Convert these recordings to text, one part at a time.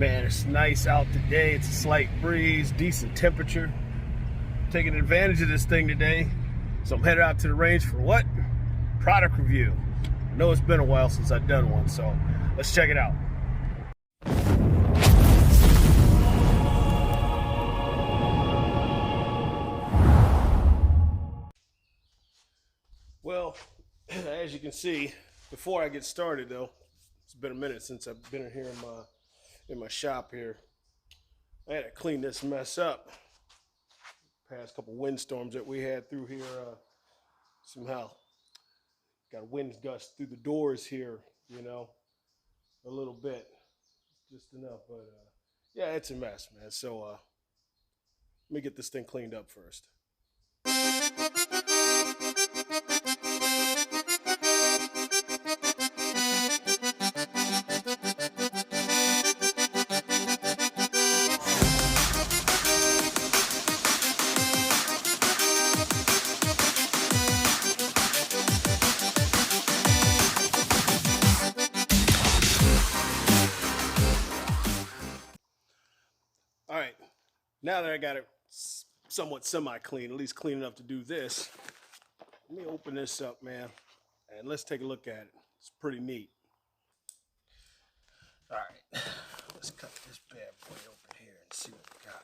Man, it's nice out today. It's a slight breeze, decent temperature. Taking advantage of this thing today. So I'm headed out to the range for what? Product review. I know it's been a while since I've done one, so let's check it out. Well, as you can see, before I get started though, it's been a minute since I've been in here in my shop here. I had to clean this mess up. Past couple windstorms that we had through here, somehow got a wind gust through the doors here, you know, a little bit, just enough, but yeah, it's a mess, man. So let me get this thing cleaned up first. All right, now that I got it somewhat semi-clean, at least clean enough to do this, let me open this up, man, and let's take a look at it. It's pretty neat. All right, let's cut this bad boy open here and see what we got.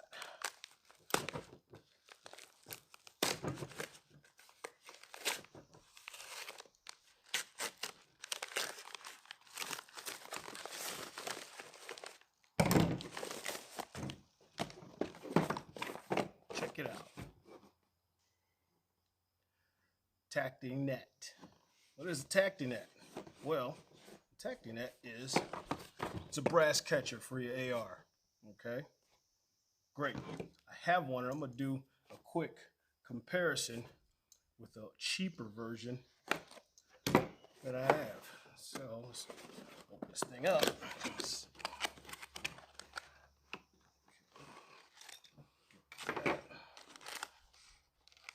Check it out. Tacti-Net. What is a Tacti-Net? Well, Tacti-Net it's a brass catcher for your AR. Okay, great. I have one, and I'm gonna do a quick comparison with a cheaper version that I have. So let's open this thing up.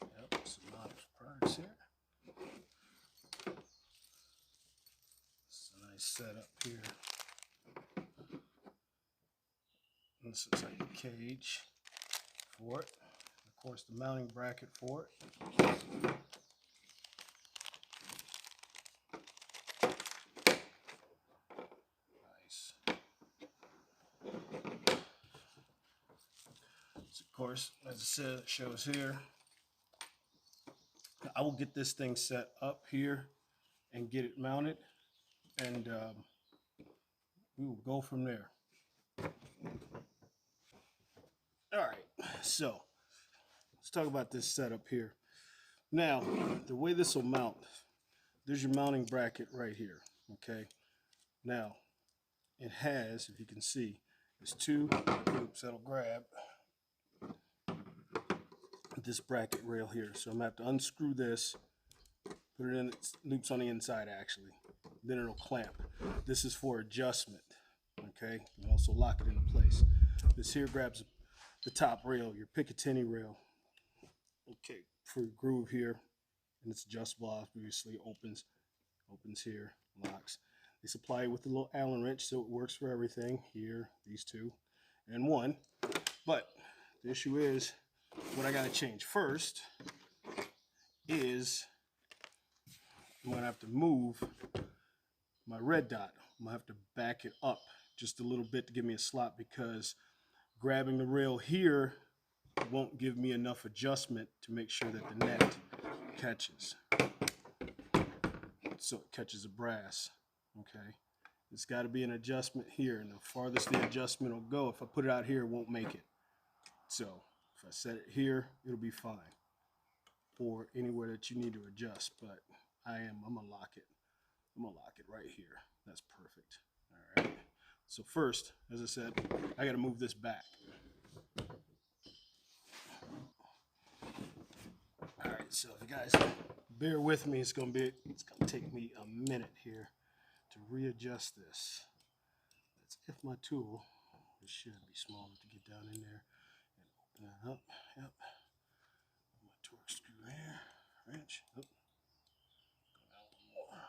Yep, some modest products here. It's a nice setup here. This is like a cage for it. Of course, the mounting bracket for it. Nice. So of course, as I said, it shows here. I will get this thing set up here and get it mounted, and we will go from there. All right, so let's talk about this setup here. Now, the way this will mount, there's your mounting bracket right here, okay? Now, it has, if you can see, there's two loops that'll grab this bracket rail here. So I'm gonna have to unscrew this, put it in, its loops on the inside actually, then it'll clamp. This is for adjustment, okay? And also lock it into place. This here grabs the top rail, your Picatinny rail, okay, for your groove here, and it's adjustable, obviously. Opens here, locks. They supply it with a little Allen wrench, so it works for everything here, these two, and one. But the issue is, what I gotta change first is I'm gonna have to move my red dot. I'm gonna have to back it up just a little bit to give me a slot, because grabbing the rail here won't give me enough adjustment to make sure that the net catches. So it catches the brass, okay? It's got to be an adjustment here, and the farthest the adjustment will go, if I put it out here, it won't make it. So if I set it here, it'll be fine, or anywhere that you need to adjust, but I'm gonna lock it. I'm gonna lock it right here. That's perfect. All right. So first, as I said, I got to move this back. All right, so if you guys bear with me, it's gonna take me a minute here to readjust this. That's if my tool, it should be small enough to get down in there and open that up. Yep. My torque screw here, wrench. Oh. Go down one more.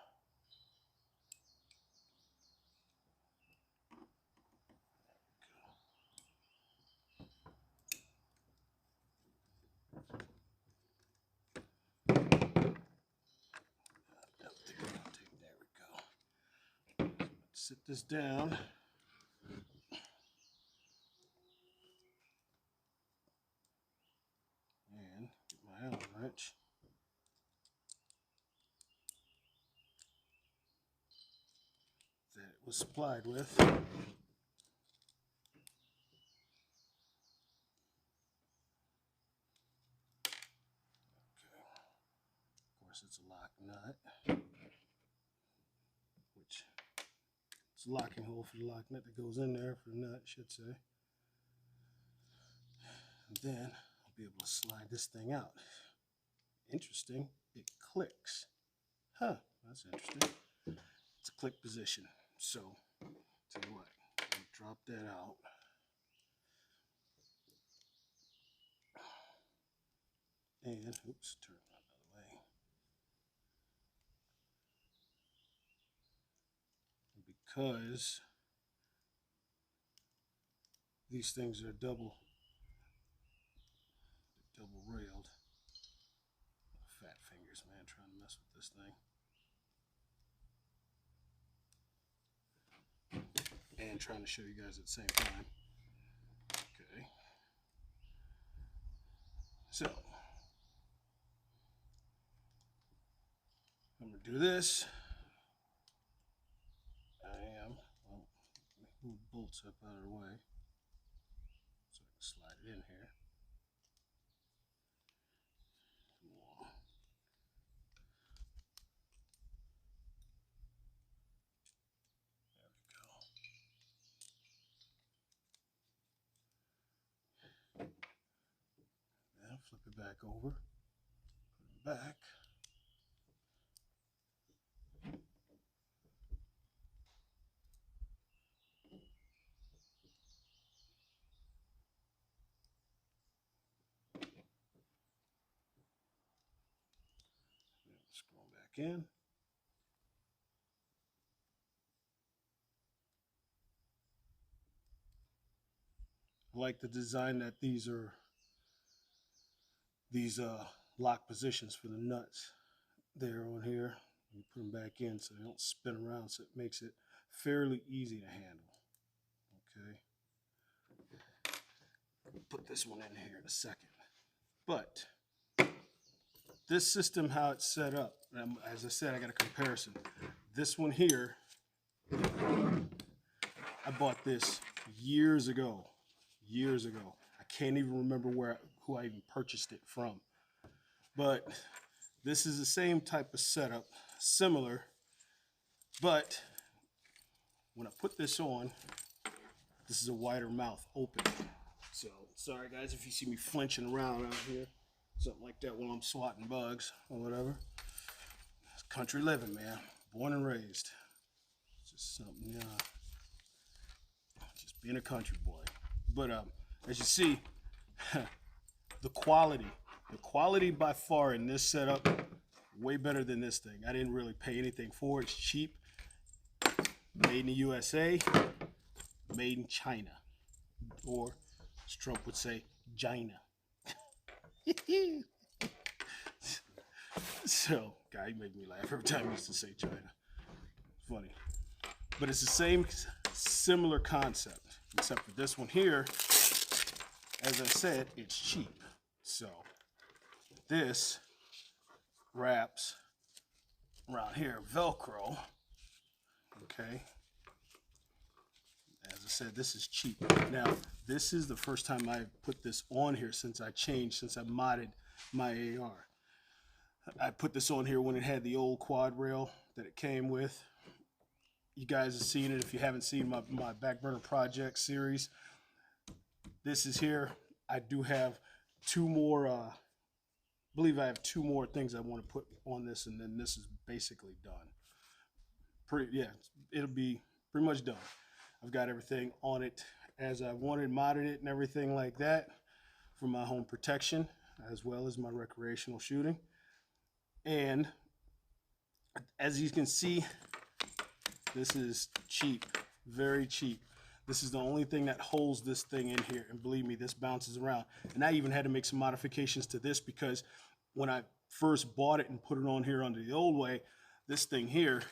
Sit this down. And get my Allen wrench. That it was supplied with. Okay. Of course, it's a lock nut, which it's a locking hole for the lock nut that goes in there for the nut, I should say. And then I'll be able to slide this thing out. Interesting, it clicks. Huh, that's interesting. It's a click position. So, tell you what, I'll drop that out. And, oops, turn it another way. And because these things are double railed. Fat fingers, man, trying to mess with this thing. And trying to show you guys at the same time. Okay. So, I'm going to do this. Well, move the bolts up out of the way so I can slide it in here. Flip it back over, put it back. Screw them back in. I like the design that these lock positions for the nuts there on here. You put them back in so they don't spin around, so it makes it fairly easy to handle. Okay. I'll put this one in here in a second. But this system, how it's set up, as I said, I got a comparison. This one here, I bought this years ago. I can't even remember who I even purchased it from. But this is the same type of setup, similar, but when I put this on, this is a wider mouth open. So, sorry guys if you see me flinching around out here, something like that while I'm swatting bugs or whatever. It's country living, man. Born and raised. It's just something, just being a country boy. But as you see, the quality by far in this setup, way better than this thing. I didn't really pay anything for it. It's cheap. Made in the USA, made in China. Or, as Trump would say, China. So, guy, you make me laugh every time he used to say China. Funny. But it's the same, similar concept. Except for this one here, as I said, it's cheap. So, this wraps around here, Velcro. Okay. As I said, this is cheap. Now, this is the first time I put this on here since I modded my AR. I put this on here when it had the old quad rail that it came with. You guys have seen it if you haven't seen my Back Burner Project series. This is here. I do have two more, I believe I have two more things I want to put on this, and then this is basically done. It'll be pretty much done. I've got everything on it as I wanted, modded it and everything like that for my home protection as well as my recreational shooting. And as you can see, this is cheap, very cheap. This is the only thing that holds this thing in here, and believe me, this bounces around. And I even had to make some modifications to this because when I first bought it and put it on here under the old way, this thing here,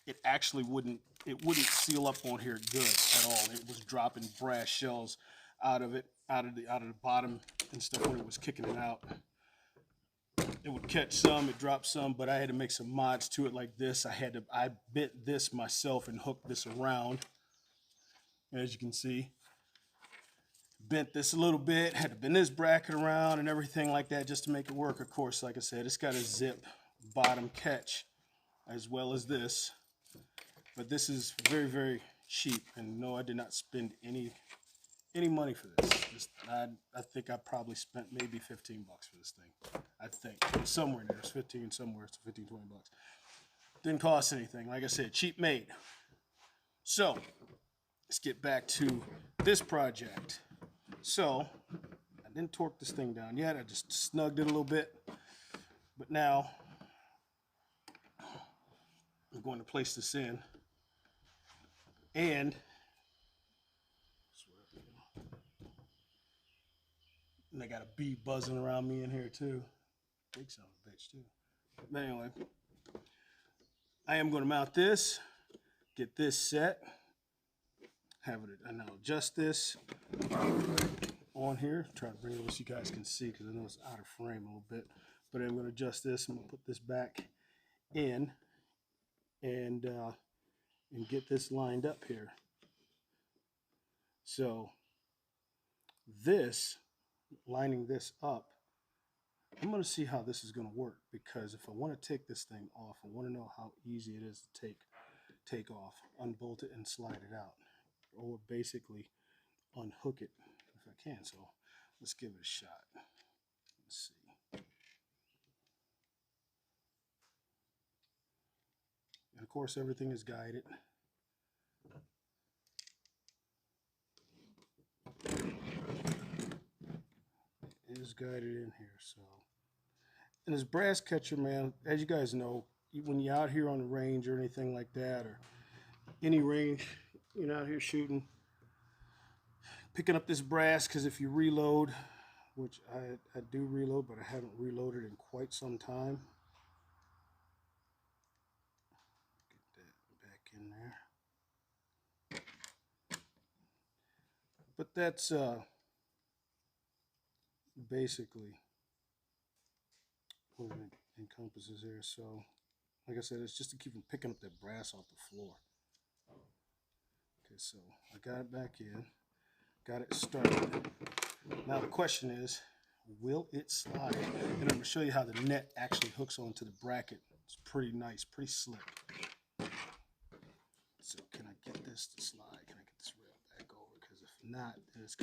it actually wouldn't it wouldn't seal up on here good at all. It was dropping brass shells out of it, out of the bottom and stuff when it was kicking it out. It would catch some, it dropped some, but I had to make some mods to it like this. I bent this myself and hooked this around, as you can see. Bent this a little bit, had to bend this bracket around and everything like that just to make it work. Of course, like I said, it's got a zip bottom catch as well as this, but this is very, very cheap. And no, I did not spend any money for this. I think I probably spent maybe 15 bucks for this thing. I think somewhere in there, it's 15 somewhere, it's 15, 20 bucks. Didn't cost anything. Like I said, cheap made. So let's get back to this project. So I didn't torque this thing down yet. I just snugged it a little bit. But now I'm going to place this in. And they got a bee buzzing around me in here too. Big son of a bitch too. But anyway, I am going to mount this, get this set, have it, and I'll adjust this on here. Try to bring it over so you guys can see because I know it's out of frame a little bit. But I'm going to adjust this. I'm going to put this back in and get this lined up here. So this, lining this up, I'm going to see how this is going to work, because if I want to take this thing off, I want to know how easy it is to take off, unbolt it and slide it out, or basically unhook it if I can. So let's give it a shot. Let's see. And of course, everything is guided. It is guided in here. So, and this brass catcher, man, as you guys know, when you're out here on the range or anything like that, or any range, you're out here shooting, picking up this brass, because if you reload, which I do reload, but I haven't reloaded in quite some time. Get that back in there. But that's basically what it encompasses here. So, like I said, it's just to keep from picking up that brass off the floor. Okay, so I got it back in, got it started. Now the question is, will it slide? And I'm going to show you how the net actually hooks onto the bracket. It's pretty nice, pretty slick. So can I get this to slide? Can I get this rail back over? Because if not, then it's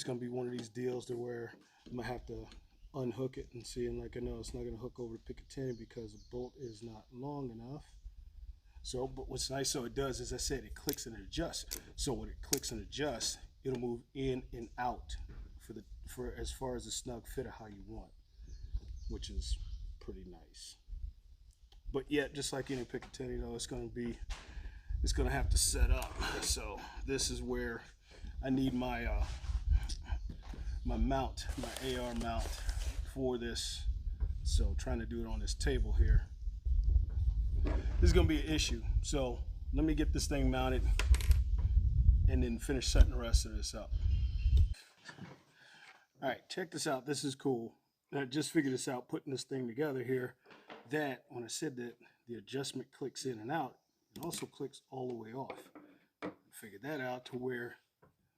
going to be one of these deals to where I'm going to have to unhook it and see. And like I know, it's not going to hook over to Picatinny because the bolt is not long enough. So, but what's nice, so it does, as I said, it clicks and adjusts. So when it clicks and adjusts, it'll move in and out for as far as the snug fit of how you want, which is pretty nice. But yet, just like any Picatinny though, it's going to have to set up. So this is where I need my my mount, my AR mount for this. So trying to do it on this table here, this is going to be an issue. So let me get this thing mounted and then finish setting the rest of this up. All right, check this out. This is cool. I just figured this out putting this thing together here, that when I said that the adjustment clicks in and out, it also clicks all the way off. I figured that out to where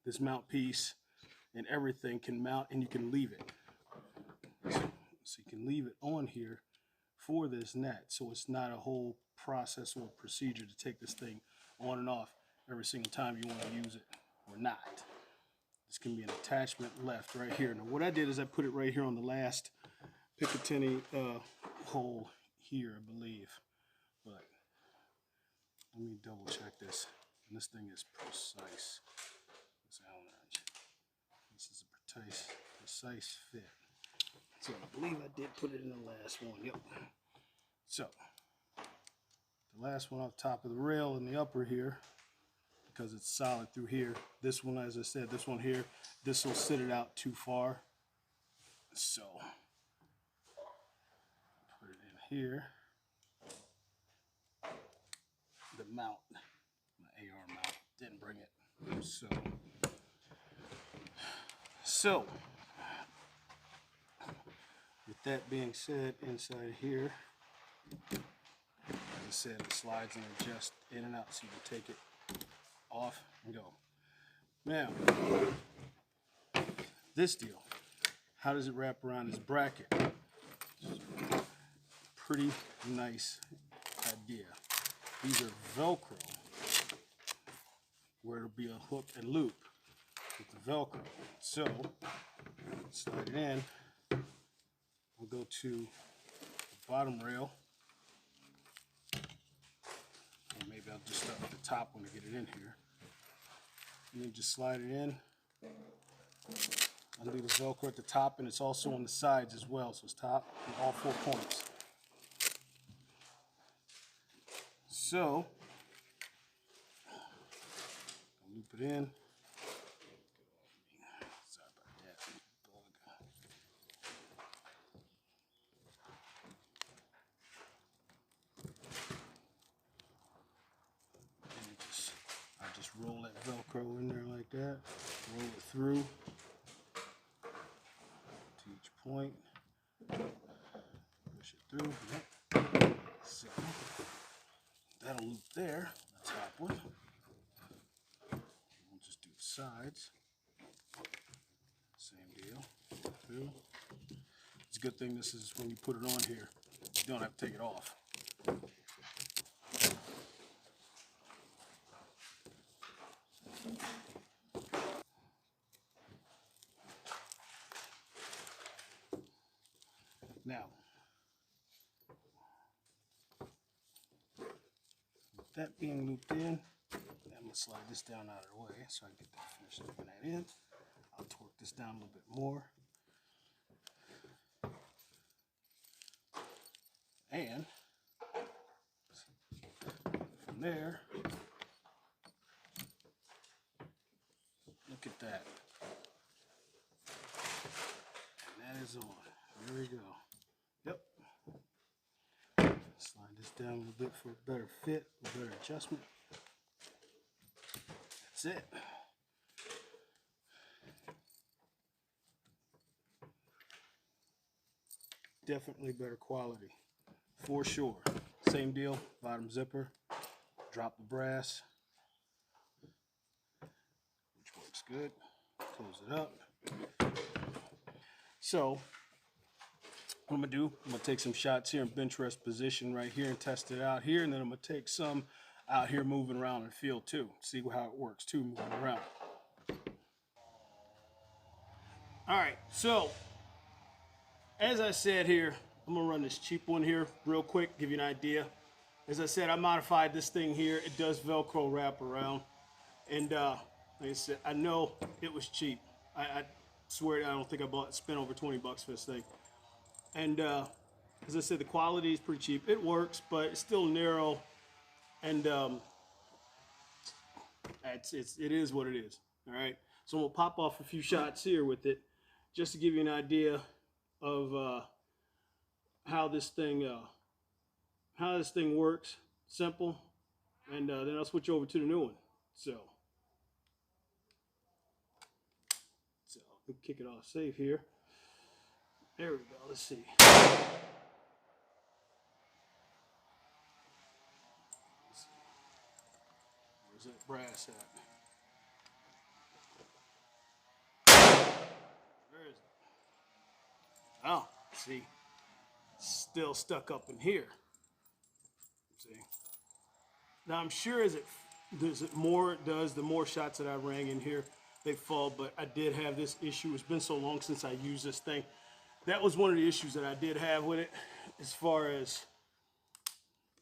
this mount piece and everything can mount, and you can leave it. So you can leave it on here for this net, so it's not a whole process or procedure to take this thing on and off every single time you want to use it or not. This can be an attachment left right here. Now what I did is I put it right here on the last Picatinny hole here, I believe. But let me double check this. And this thing is precise. This is a precise fit. So I believe I did put it in the last one. Yep. So the last one off top of the rail in the upper here, because it's solid through here. This one, as I said, this one here, this will sit it out too far. So put it in here. The mount. didn't bring it. So with that being said, inside here, as I said, it slides and adjusts in and out, so you can take it off and go. Now, this deal, how does it wrap around this bracket? Pretty nice idea. These are Velcro, where it'll be a hook and loop with the Velcro. So, slide it in. We'll go to the bottom rail. Or maybe I'll just start with the top one to get it in here. And then just slide it in. Undo the Velcro at the top, and it's also on the sides as well. So it's top and all 4 points. So, loop it in. Sorry about that. And I just roll that Velcro in there like that. Roll it through to each point. Push it through. Yep. So that'll loop there, the top one. We'll just do the sides. Same deal. Through. It's a good thing this is when you put it on here, you don't have to take it off. Now, with that being looped in, I'm going to slide this down out of the way so I can get that finished looping that in. I'll torque this down a little bit more. And from there, look at that. And that is on. There we go. Yep. Slide this down a little bit for a better fit, a better adjustment. That's it. Definitely better quality, for sure. Same deal, bottom zipper, drop the brass, which works good. Close it up. So, what I'm gonna do, I'm gonna take some shots here in bench rest position right here and test it out here, and then I'm gonna take some out here moving around in the field too. See how it works too, moving around. All right, so as I said here, I'm gonna run this cheap one here real quick, give you an idea. As I said, I modified this thing here. It does Velcro wrap around, and like I said, I know it was cheap. I swear, I don't think I spent over 20 bucks for this thing. And as I said, the quality is pretty cheap. It works, but it's still narrow, and it is what it is. All right. So we'll pop off a few shots here with it, just to give you an idea of how this thing works. Simple, and then I'll switch over to the new one. So we'll kick it off safe here. There we go. Let's see. Where's that brass at? Where is it? Oh, see, still stuck up in here. See. Now I'm sure as it more it does, the more shots that I rang in here, they fall. But I did have this issue. It's been so long since I used this thing. That was one of the issues that I did have with it, as far as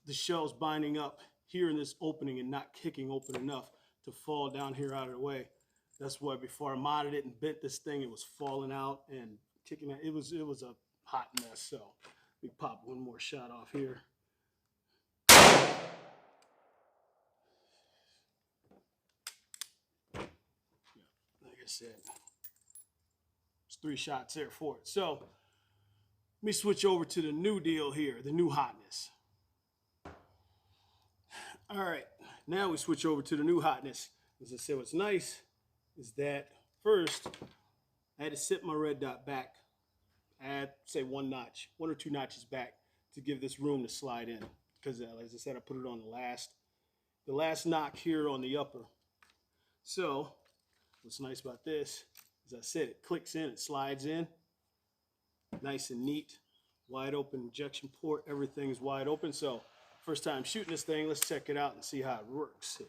the shells binding up here in this opening and not kicking open enough to fall down here out of the way. That's why before I modded it and bent this thing, it was falling out and kicking out. It was a hot mess. So let me pop one more shot off here. Like I said, there's 3 shots there for it. So let me switch over to the new deal here, the new hotness. All right, now we switch over to the new hotness. As I said, what's nice is that first I had to sit my red dot back. I'd say one or two notches back to give this room to slide in. Because as I said, I put it on the last knock here on the upper. So what's nice about this, as I said, it clicks in, it slides in, nice and neat, wide open injection port, everything's wide open. So first time shooting this thing, let's check it out and see how it works here.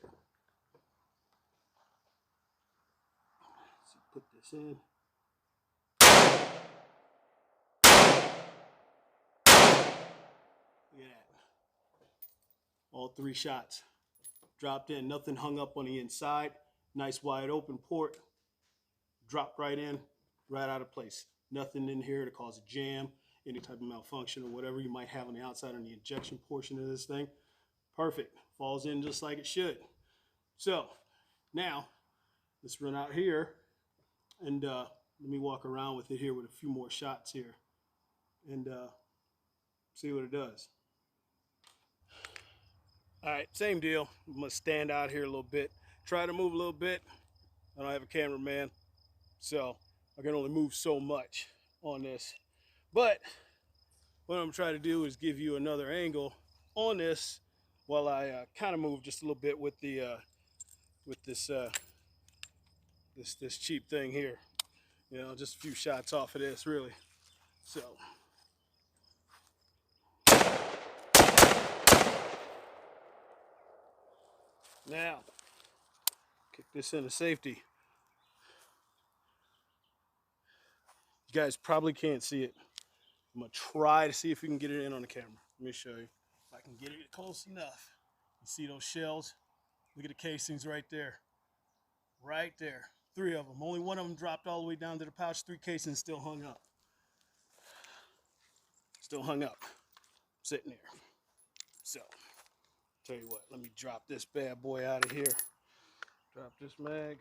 So put this in. Look at that. All 3 shots dropped in, nothing hung up on the inside. Nice wide open port, dropped right in, right out of place. Nothing in here to cause a jam, any type of malfunction or whatever you might have on the outside on the injection portion of this thing. Perfect, falls in just like it should. So now let's run out here and let me walk around with it here with a few more shots here and see what it does. All right, same deal. I'm gonna stand out here a little bit, try to move a little bit. I don't have a cameraman, so I can only move so much on this. But what I'm trying to do is give you another angle on this while I kind of move just a little bit with the this cheap thing here. You know, just a few shots off of this, really. So. Now, kick this into safety. You guys probably can't see it. I'm gonna try to see if we can get it in on the camera. Let me show you. If I can get it close enough. You see those shells? Look at the casings right there. Right there. 3 of them. Only one of them dropped all the way down to the pouch. 3 casings still hung up. Still hung up. Sitting there. So, tell you what, let me drop this bad boy out of here. Drop this mag.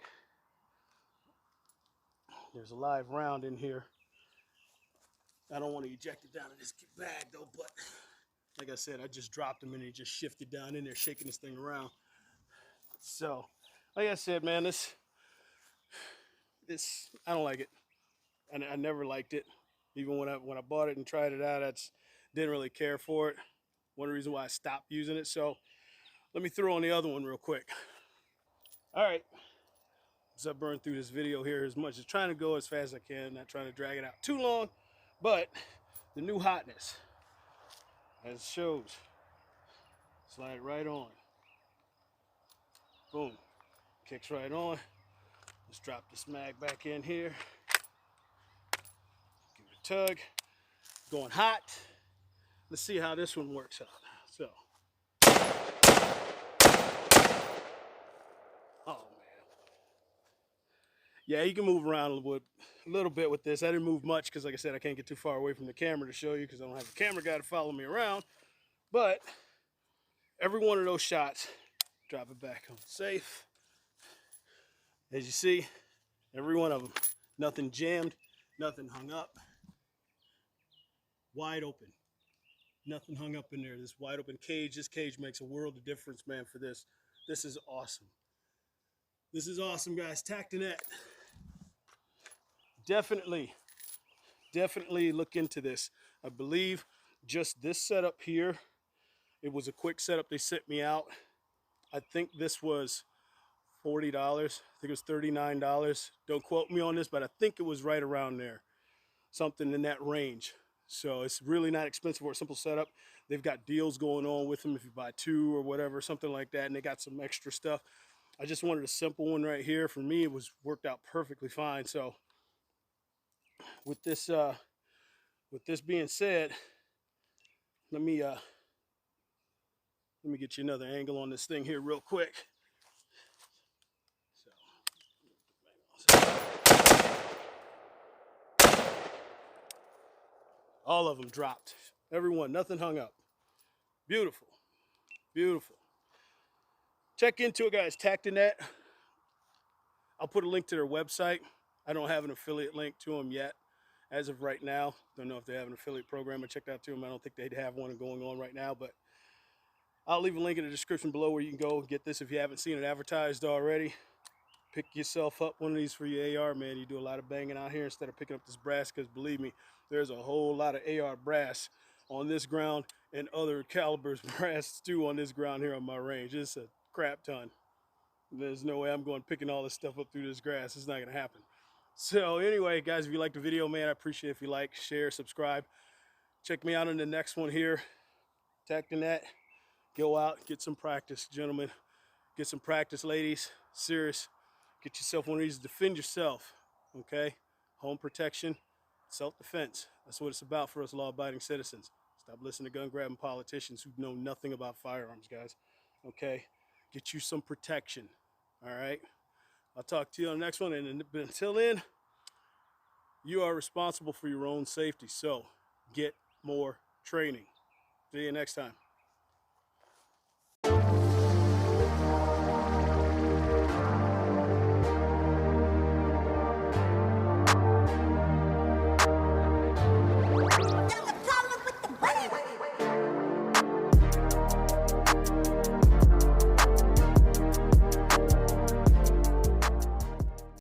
There's a live round in here. I don't want to eject it down in this bag though, but like I said, I just dropped him and he just shifted down in there, shaking this thing around. So, like I said, man, this I don't like it. I never liked it. Even when I bought it and tried it out, I didn't really care for it. One reason why I stopped using it. So let me throw on the other one real quick. All right. So I burned through this video here as much as trying to go as fast as I can, not trying to drag it out too long, but the new hotness, as it shows, slide it right on. Boom, kicks right on. Let's drop this mag back in here. Give it a tug. Going hot. Let's see how this one works out. So, oh man, yeah, you can move around a little bit with this. I didn't move much because, like I said, I can't get too far away from the camera to show you because I don't have a camera guy to follow me around. But every one of those shots, drop it back on safe. As you see, every one of them, nothing jammed, nothing hung up. Wide open. Nothing hung up in there. This wide open cage. This cage makes a world of difference, man, for this. This is awesome. This is awesome, guys. Tacti-Net. Definitely look into this. I believe just this setup here, it was a quick setup. They sent me out. I think this was $40. I think it was $39. Don't quote me on this, but I think it was right around there. Something in that range. So it's really not expensive for a simple setup. They've got deals going on with them if you buy 2 or whatever, something like that, and they got some extra stuff. I just wanted a simple one right here. For me, it worked out perfectly fine. So with this being said, let me get you another angle on this thing here real quick. All of them dropped. Every one, nothing hung up. Beautiful, beautiful. Check into it, guys. Tacti-Net. I'll put a link to their website. I don't have an affiliate link to them yet, as of right now. Don't know if they have an affiliate program. I checked out to them. I don't think they'd have one going on right now, but I'll leave a link in the description below where you can go get this if you haven't seen it advertised already. Pick yourself up one of these for your AR, man. You do a lot of banging out here instead of picking up this brass, because believe me, there's a whole lot of AR brass on this ground and other calibers brass too on this ground here on my range. It's a crap ton. There's no way I'm going picking all this stuff up through this grass. It's not gonna happen. So anyway, guys, if you like the video, man, I appreciate it if you like, share, subscribe. Check me out in the next one here. Tacti-Net. Go out, get some practice, gentlemen. Get some practice, ladies. Serious. Get yourself one of these to defend yourself, okay? Home protection, self-defense. That's what it's about for us law-abiding citizens. Stop listening to gun-grabbing politicians who know nothing about firearms, guys, okay? Get you some protection, all right? I'll talk to you on the next one, and until then, you are responsible for your own safety, so get more training. See you next time.